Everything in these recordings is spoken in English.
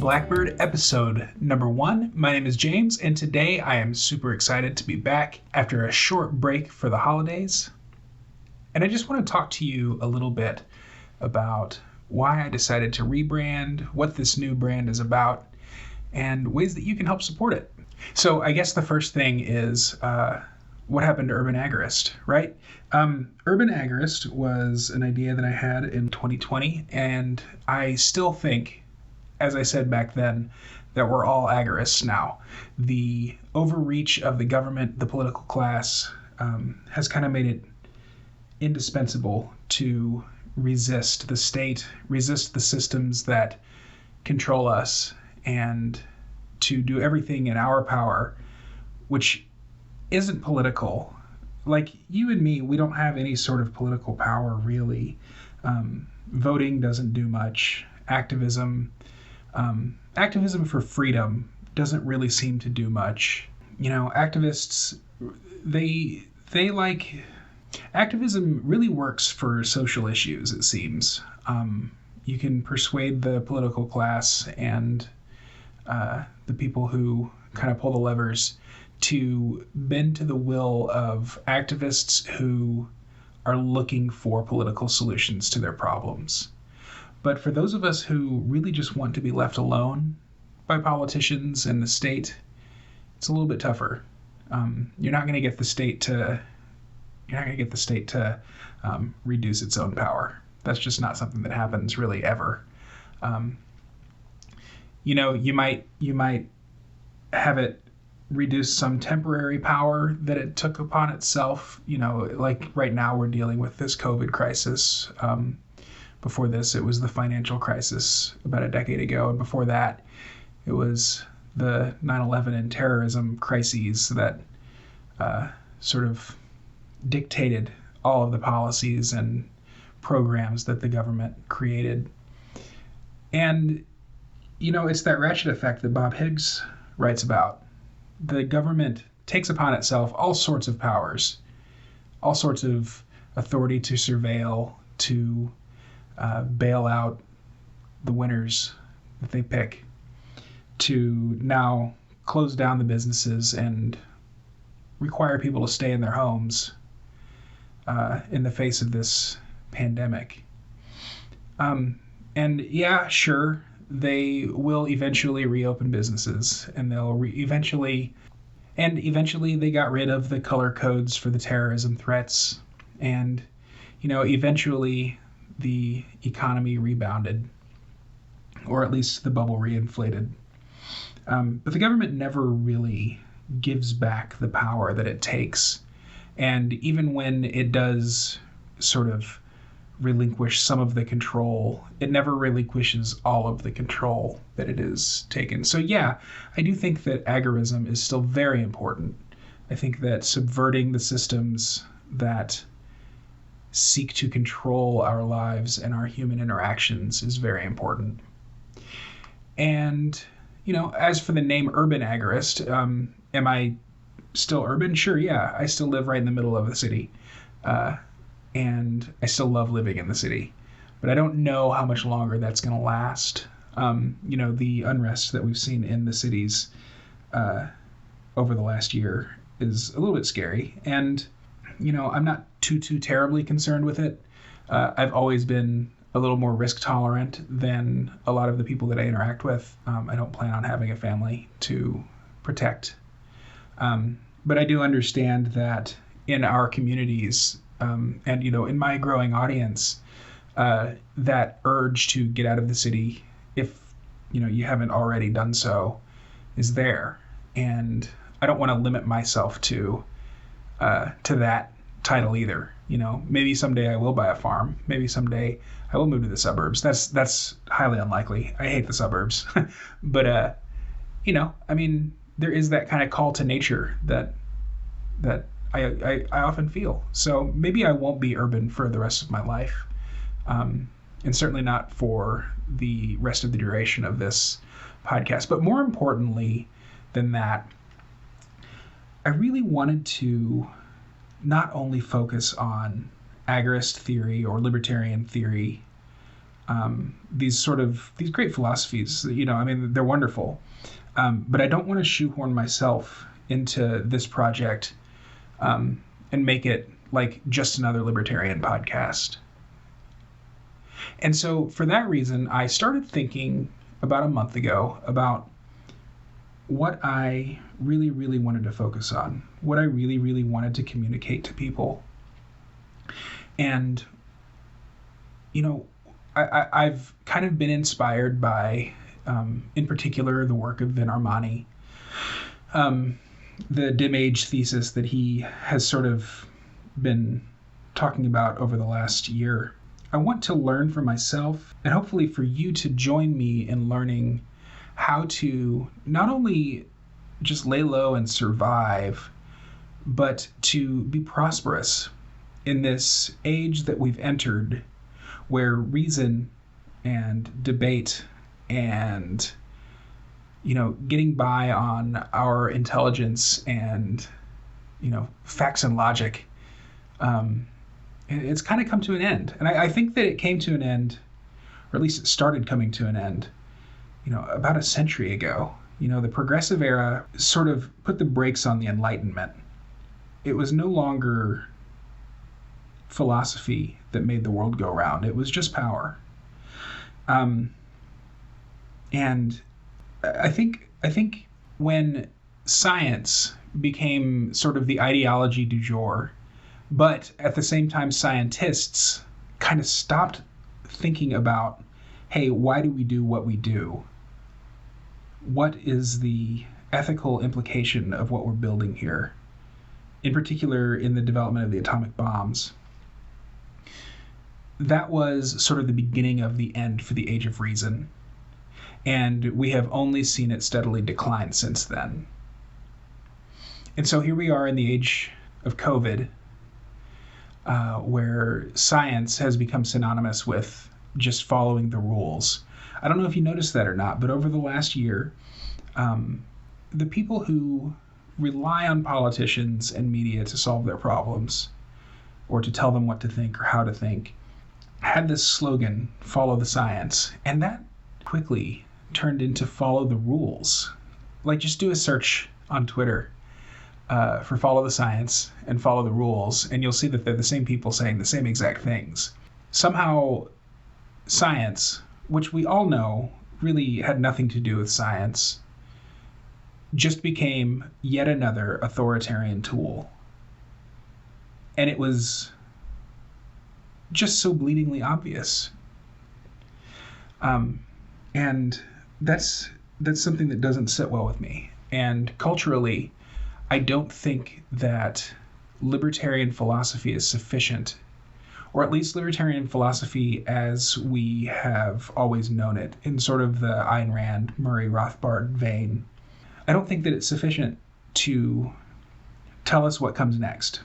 Blackbird episode number 1. My name is James, and today I am super excited to be back after a short break for the holidays. And I just want to talk to you a little bit about why I decided to rebrand, what this new brand is about, and ways that you can help support it. So I guess the first thing is what happened to Urban Agorist, right? Urban Agorist was an idea that I had in 2020, and I still think, as I said back then, that we're all agorists now. The overreach of the government, the political class, has kind of made it indispensable to resist the state, resist the systems that control us, and to do everything in our power, which isn't political. Like you and me, we don't have any sort of political power, really. Voting doesn't do much. Activism for freedom doesn't really seem to do much. You know, activists, activism really works for social issues, it seems. You can persuade the political class and the people who kind of pull the levers to bend to the will of activists who are looking for political solutions to their problems. But for those of us who really just want to be left alone by politicians and the state, it's a little bit tougher. You're not going to get the state to reduce its own power. That's just not something that happens really ever. You might have it reduce some temporary power that it took upon itself. Like right now we're dealing with this COVID crisis. Before this, it was the financial crisis about a decade ago. And before that, it was the 9/11 and terrorism crises that sort of dictated all of the policies and programs that the government created. And, it's that ratchet effect that Bob Higgs writes about. The government takes upon itself all sorts of powers, all sorts of authority to surveil, to bail out the winners that they pick, to now close down the businesses and require people to stay in their homes in the face of this pandemic. And yeah, sure, they will eventually reopen businesses, and they'll eventually they got rid of the color codes for the terrorism threats, and eventually the economy rebounded, or at least the bubble reinflated. But the government never really gives back the power that it takes. And even when it does sort of relinquish some of the control, it never relinquishes all of the control that it is taken. So yeah, I do think that agorism is still very important. I think that subverting the systems that seek to control our lives and our human interactions is very important. And, as for the name Urban Agorist, am I still urban? Sure, yeah. I still live right in the middle of the city. And I still love living in the city. But I don't know how much longer that's going to last. The unrest that we've seen in the cities over the last year is a little bit scary. And I'm not too terribly concerned with it. I've always been a little more risk tolerant than a lot of the people that I interact with. I don't plan on having a family to protect. But I do understand that in our communities, and in my growing audience, that urge to get out of the city, if you haven't already done so, is there. And I don't want to limit myself to that title either. Maybe someday I will buy a farm. Maybe someday I will move to the suburbs. That's highly unlikely. I hate the suburbs. But there is that kind of call to nature that I often feel. So maybe I won't be urban for the rest of my life, and certainly not for the rest of the duration of this podcast. But more importantly than that, I really wanted to not only focus on agorist theory or libertarian theory, these great philosophies. I mean, they're wonderful. But I don't want to shoehorn myself into this project and make it like just another libertarian podcast. And so for that reason, I started thinking about a month ago about what I really, really wanted to focus on, what I really, really wanted to communicate to people. And, I've kind of been inspired by, in particular, the work of Vin Armani, the dim age thesis that he has sort of been talking about over the last year. I want to learn for myself, and hopefully for you to join me in learning how to not only just lay low and survive, but to be prosperous in this age that we've entered, where reason and debate and getting by on our intelligence and facts and logic, it's kind of come to an end. And I think that it came to an end, or at least it started coming to an end, about a century ago. The progressive era sort of put the brakes on the Enlightenment. It was no longer philosophy that made the world go round. It was just power. And I think when science became sort of the ideology du jour, but at the same time scientists kind of stopped thinking about, hey, why do we do what we do? What is the ethical implication of what we're building here? In particular, in the development of the atomic bombs. That was sort of the beginning of the end for the Age of Reason. And we have only seen it steadily decline since then. And so here we are in the age of COVID, where science has become synonymous with just following the rules. I don't know if you noticed that or not, but over the last year, the people who rely on politicians and media to solve their problems or to tell them what to think or how to think had this slogan, follow the science. And that quickly turned into follow the rules. Like, just do a search on Twitter for follow the science and follow the rules, and you'll see that they're the same people saying the same exact things. Somehow, science, which we all know really had nothing to do with science, just became yet another authoritarian tool. And it was just so bleedingly obvious. And that's something that doesn't sit well with me. And culturally, I don't think that libertarian philosophy is sufficient, or at least libertarian philosophy as we have always known it, in sort of the Ayn Rand, Murray Rothbard vein. I don't think that it's sufficient to tell us what comes next.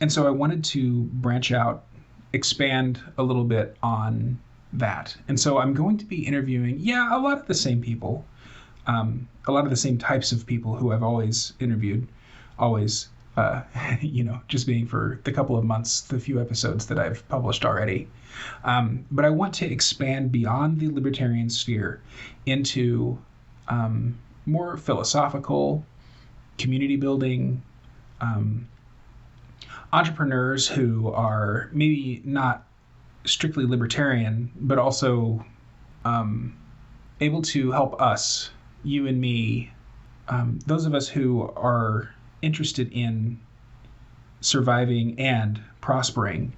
And so I wanted to branch out, expand a little bit on that. And so I'm going to be interviewing, a lot of the same people, a lot of the same types of people who I've always interviewed, just being for the couple of months, the few episodes that I've published already. But I want to expand beyond the libertarian sphere into more philosophical, community building, entrepreneurs who are maybe not strictly libertarian, but also able to help us, you and me, those of us who are interested in surviving and prospering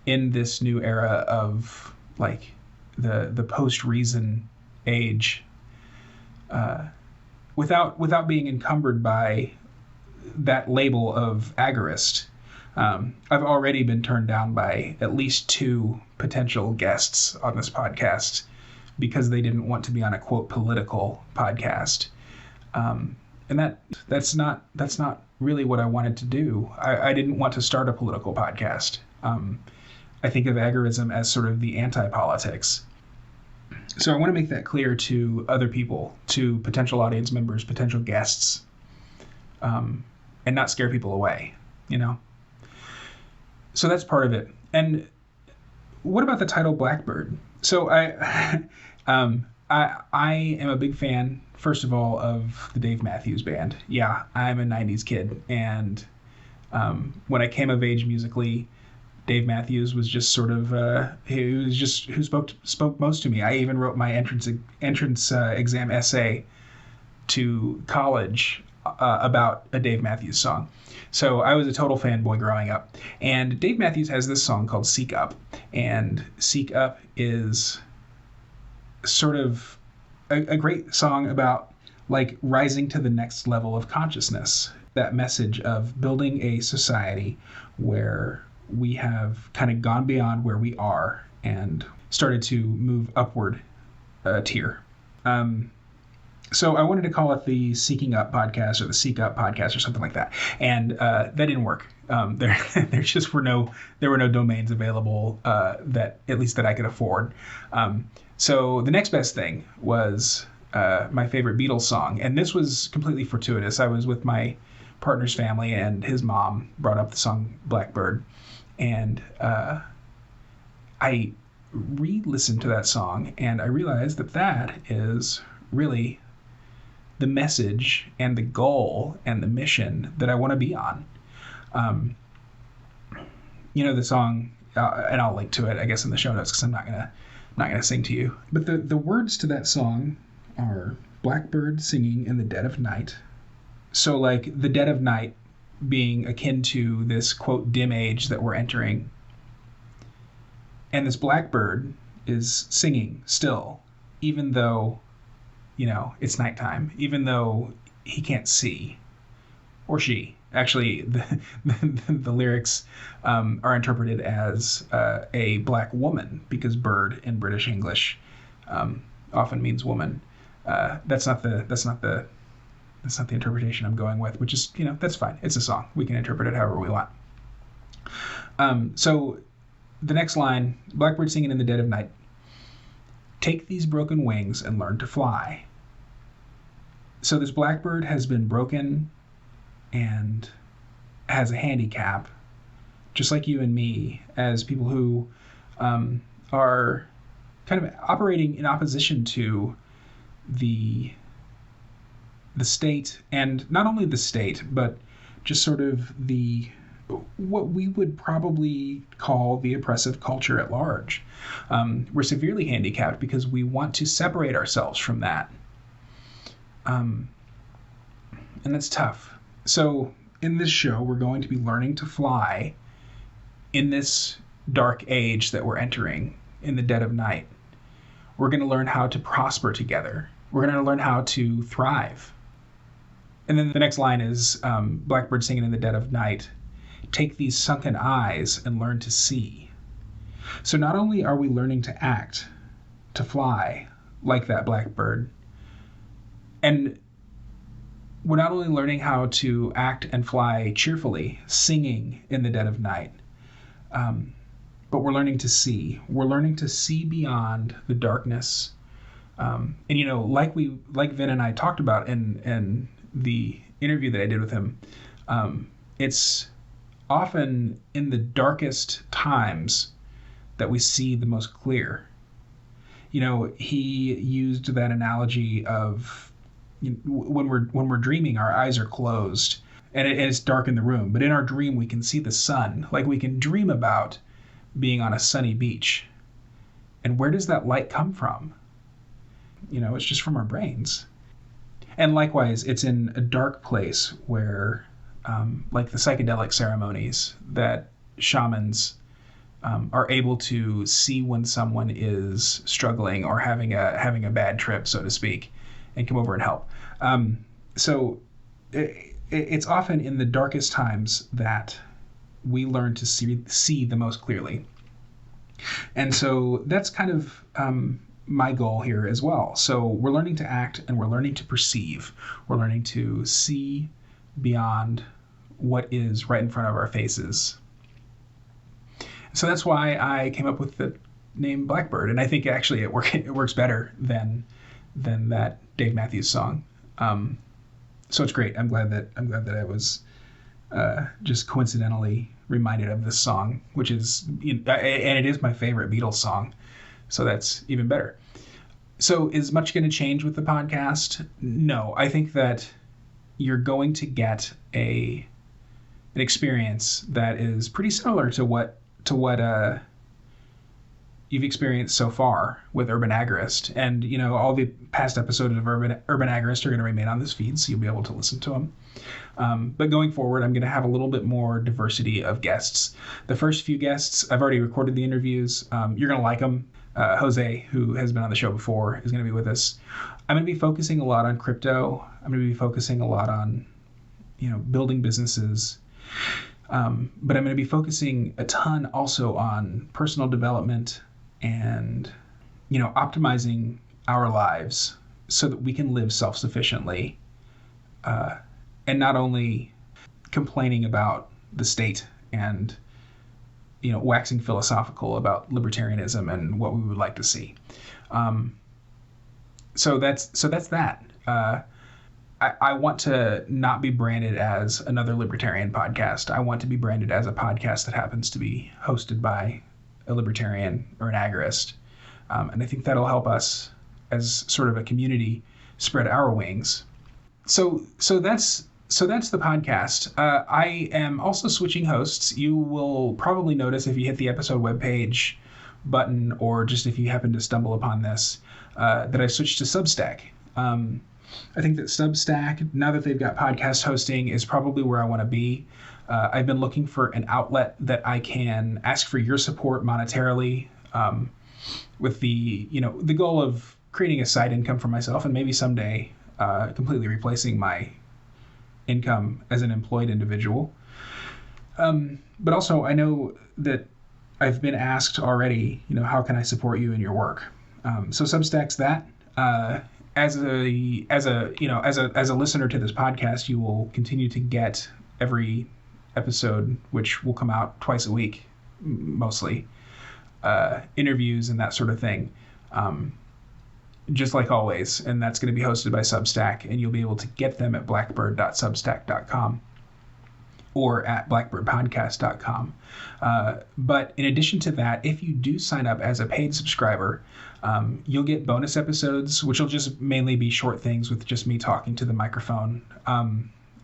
in this new era of like the post-reason age, without being encumbered by that label of agorist. I've already been turned down by at least 2 potential guests on this podcast because they didn't want to be on a quote political podcast. And that's not really what I wanted to do. I didn't want to start a political podcast. I think of agorism as sort of the anti-politics. So I want to make that clear to other people, to potential audience members, potential guests, and not scare people away, So that's part of it. And what about the title Blackbird? So I am a big fan, first of all, of the Dave Matthews Band. Yeah, I'm a '90s kid, and when I came of age musically, Dave Matthews was just sort of he was just who spoke most to me. I even wrote my entrance exam essay to college about a Dave Matthews song. So I was a total fanboy growing up. And Dave Matthews has this song called Seek Up. And Seek Up is sort of a great song about like rising to the next level of consciousness. That message of building a society where we have kind of gone beyond where we are and started to move upward a tier. So I wanted to call it the Seeking Up podcast or the Seek Up podcast or something like that, and that didn't work. There just were no domains available that at least that I could afford. So the next best thing was my favorite Beatles song, and this was completely fortuitous. I was with my partner's family, and his mom brought up the song Blackbird, and I re-listened to that song, and I realized that is really the message and the goal and the mission that I want to be on. The song, and I'll link to it, I guess, in the show notes because I'm not gonna sing to you. But the words to that song are Blackbird singing in the dead of night. So like the dead of night being akin to this quote dim age that we're entering, and this blackbird is singing still, even though it's nighttime, even though he can't see, or she. Actually, the lyrics are interpreted as a black woman because bird in British English often means woman. That's not the interpretation I'm going with, which is that's fine. It's a song. We can interpret it however we want. So the next line, Blackbird singing in the dead of night. Take these broken wings and learn to fly. So this blackbird has been broken and has a handicap, just like you and me, as people who are kind of operating in opposition to the state, and not only the state, but just sort of what we would probably call the oppressive culture at large. We're severely handicapped because we want to separate ourselves from that. And that's tough. So in this show, we're going to be learning to fly in this dark age that we're entering in the dead of night. We're going to learn how to prosper together. We're going to learn how to thrive. And then the next line is Blackbird singing in the dead of night. Take these sunken eyes and learn to see. So not only are we learning to act, to fly like that blackbird, and we're not only learning how to act and fly cheerfully, singing in the dead of night, but we're learning to see. We're learning to see beyond the darkness. And like Vin and I talked about in the interview that I did with him, it's often in the darkest times that we see the most clear. He used that analogy of when we're dreaming, our eyes are closed and it's dark in the room, but in our dream we can see the sun. Like we can dream about being on a sunny beach. And where does that light come from? It's just from our brains. And likewise, it's in a dark place where, like the psychedelic ceremonies, that shamans are able to see when someone is struggling or having a bad trip, so to speak, and come over and help. So it's often in the darkest times that we learn to see the most clearly. And so that's kind of my goal here as well. So we're learning to act and we're learning to perceive. We're learning to see beyond what is right in front of our faces. So that's why I came up with the name Blackbird, and I think actually it works better than that Dave Matthews song. So it's great. I'm glad that I was just coincidentally reminded of this song, which is, and it is my favorite Beatles song. So that's even better. So is much going to change with the podcast? No, I think that you're going to get an experience that is pretty similar to what you've experienced so far with Urban Agorist. And, all the past episodes of Urban Agorist are going to remain on this feed, so you'll be able to listen to them. But going forward, I'm going to have a little bit more diversity of guests. The first few guests, I've already recorded the interviews. You're going to like them. Jose, who has been on the show before, is going to be with us. I'm going to be focusing a lot on crypto. I'm going to be focusing a lot on, building businesses. But I'm going to be focusing a ton also on personal development and, optimizing our lives so that we can live self-sufficiently, and not only complaining about the state and, waxing philosophical about libertarianism and what we would like to see. So that's that. I want to not be branded as another libertarian podcast. I want to be branded as a podcast that happens to be hosted by a libertarian or an agorist. And I think that'll help us as sort of a community spread our wings. So that's the podcast. I am also switching hosts. You will probably notice if you hit the episode webpage button, or just if you happen to stumble upon this, that I switched to Substack. I think that Substack, now that they've got podcast hosting, is probably where I want to be. I've been looking for an outlet that I can ask for your support monetarily, with the goal of creating a side income for myself, and maybe someday completely replacing my income as an employed individual. But also, I know that I've been asked already, how can I support you in your work? So Substack's that. As a listener to this podcast, you will continue to get every episode, which will come out twice a week, mostly, interviews and that sort of thing. Just like always, and that's going to be hosted by Substack, and you'll be able to get them at blackbird.substack.com or at blackbirdpodcast.com. But in addition to that, if you do sign up as a paid subscriber, you'll get bonus episodes, which will just mainly be short things with just me talking to the microphone.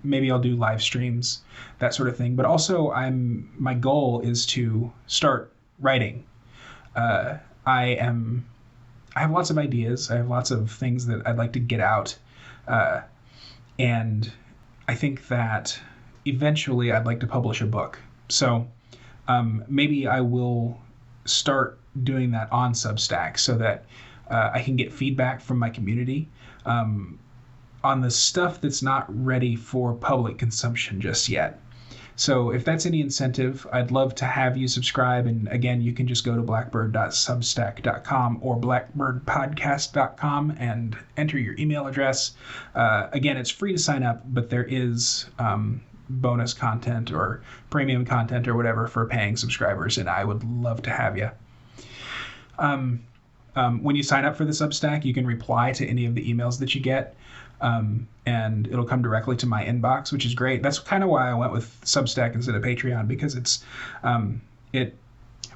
Maybe I'll do live streams, that sort of thing. But also, my goal is to start writing. I have lots of ideas. I have lots of things that I'd like to get out. And I think that eventually I'd like to publish a book. So maybe I will start doing that on Substack so that I can get feedback from my community on the stuff that's not ready for public consumption just yet. So if that's any incentive, I'd love to have you subscribe. And again, you can just go to blackbird.substack.com or blackbirdpodcast.com and enter your email address. Again, it's free to sign up, but there is bonus content or premium content or whatever for paying subscribers, and I would love to have you. When you sign up for the Substack, you can reply to any of the emails that you get. And it'll come directly to my inbox, which is great. That's kind of why I went with Substack instead of Patreon, because it's,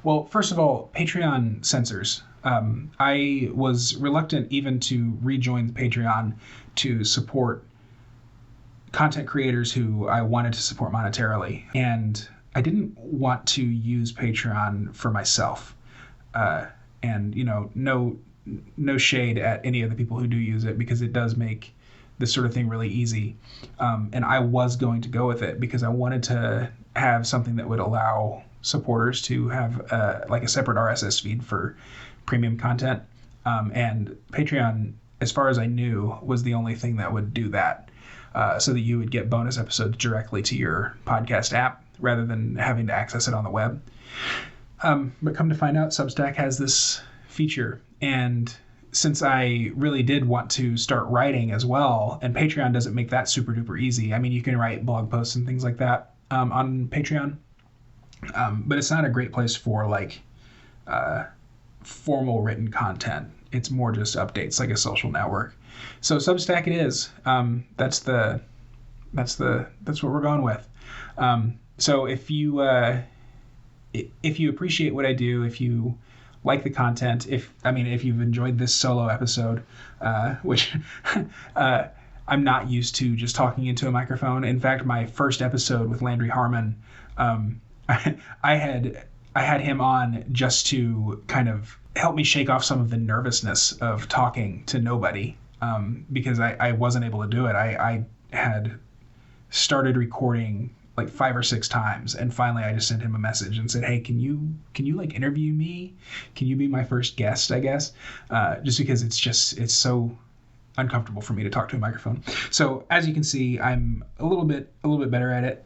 well, first of all, Patreon censors. I was reluctant even to rejoin Patreon to support content creators who I wanted to support monetarily. And I didn't want to use Patreon for myself. And, no shade at any of the people who do use it, because it does make this sort of thing really easy. And I was going to go with it because I wanted to have something that would allow supporters to have like a separate RSS feed for premium content. And Patreon, as far as I knew, was the only thing that would do that, so that you would get bonus episodes directly to your podcast app rather than having to access it on the web. But come to find out, Substack has this feature. And since I really did want to start writing as well, and Patreon doesn't make that super duper easy. I mean, you can write blog posts and things like that on Patreon, but it's not a great place for like formal written content. It's more just updates, like a social network. So Substack it is. That's That's what we're going with. So if you appreciate what I do, if you like the content, if you've enjoyed this solo episode, which I'm not used to just talking into a microphone. In fact, my first episode with Landry Harmon, I had him on just to kind of help me shake off some of the nervousness of talking to nobody, because I wasn't able to do it. I had started recording like 5 or 6 times, and finally I just sent him a message and said, hey, can you like interview me? Can you be my first guest, I guess? Just because it's so uncomfortable for me to talk to a microphone. So as you can see, I'm a little bit better at it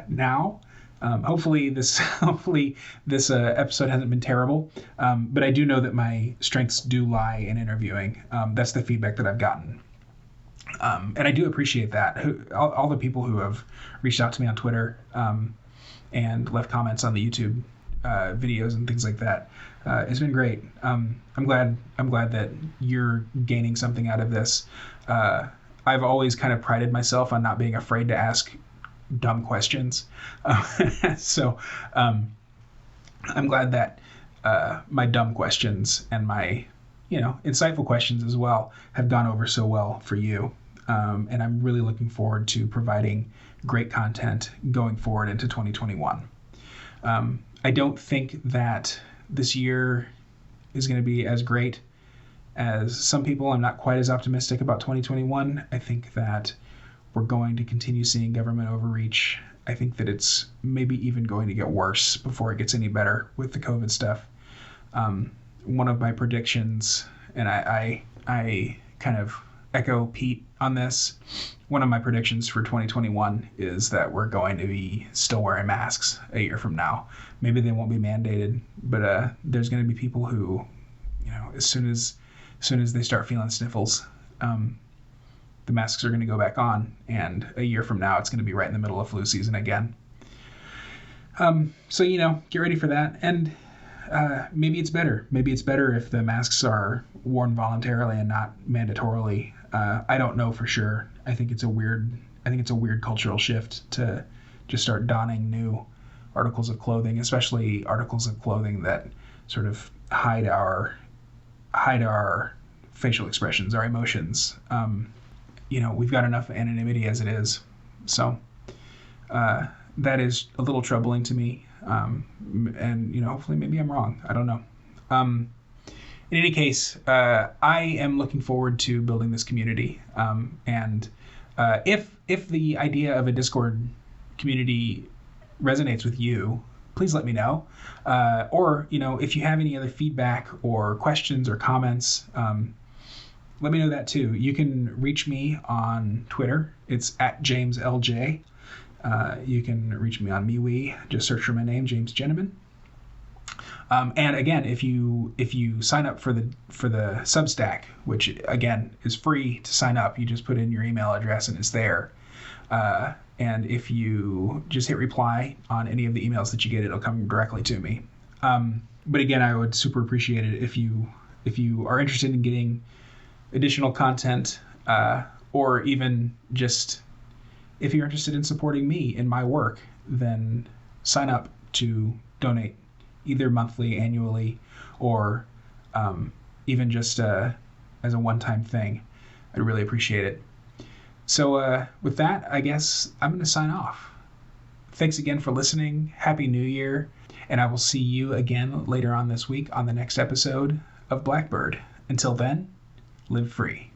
now. Hopefully this episode hasn't been terrible, but I do know that my strengths do lie in interviewing. That's the feedback that I've gotten. And I do appreciate that. All the people who have reached out to me on Twitter and left comments on the YouTube videos and things like that. It's been great. I'm glad that you're gaining something out of this. I've always kind of prided myself on not being afraid to ask dumb questions. So I'm glad that my dumb questions and my insightful questions as well have gone over so well for you. And I'm really looking forward to providing great content going forward into 2021. I don't think that this year is going to be as great as some people. I'm not quite as optimistic about 2021. I think that we're going to continue seeing government overreach. I think that it's maybe even going to get worse before it gets any better with the COVID stuff. One of my predictions, and I kind of echo Pete on this, one of my predictions for 2021 is that we're going to be still wearing masks a year from now. Maybe they won't be mandated, but there's going to be people who, as soon as they start feeling sniffles, the masks are going to go back on, and a year from now it's going to be right in the middle of flu season again. So get ready for that, and maybe it's better. Maybe it's better if the masks are worn voluntarily and not mandatorily. I don't know for sure. I think it's a weird cultural shift to just start donning new articles of clothing, especially articles of clothing that sort of hide our facial expressions, our emotions. We've got enough anonymity as it is. So that is a little troubling to me. And hopefully maybe I'm wrong. I don't know. In any case, I am looking forward to building this community. And if the idea of a Discord community resonates with you, please let me know. Or if you have any other feedback or questions or comments, let me know that too. You can reach me on Twitter. It's @JamesLJ. You can reach me on MeWe. Just search for my name, James Jenneman. And again, if you sign up for the Substack, which again is free to sign up, you just put in your email address and it's there. And if you just hit reply on any of the emails that you get, it'll come directly to me. But again, I would super appreciate it if you are interested in getting additional content, or even just if you're interested in supporting me in my work, then sign up to donate either monthly, annually, or even just as a one-time thing. I'd really appreciate it. So with that, I guess I'm going to sign off. Thanks again for listening. Happy New Year. And I will see you again later on this week on the next episode of Blackbird. Until then, live free.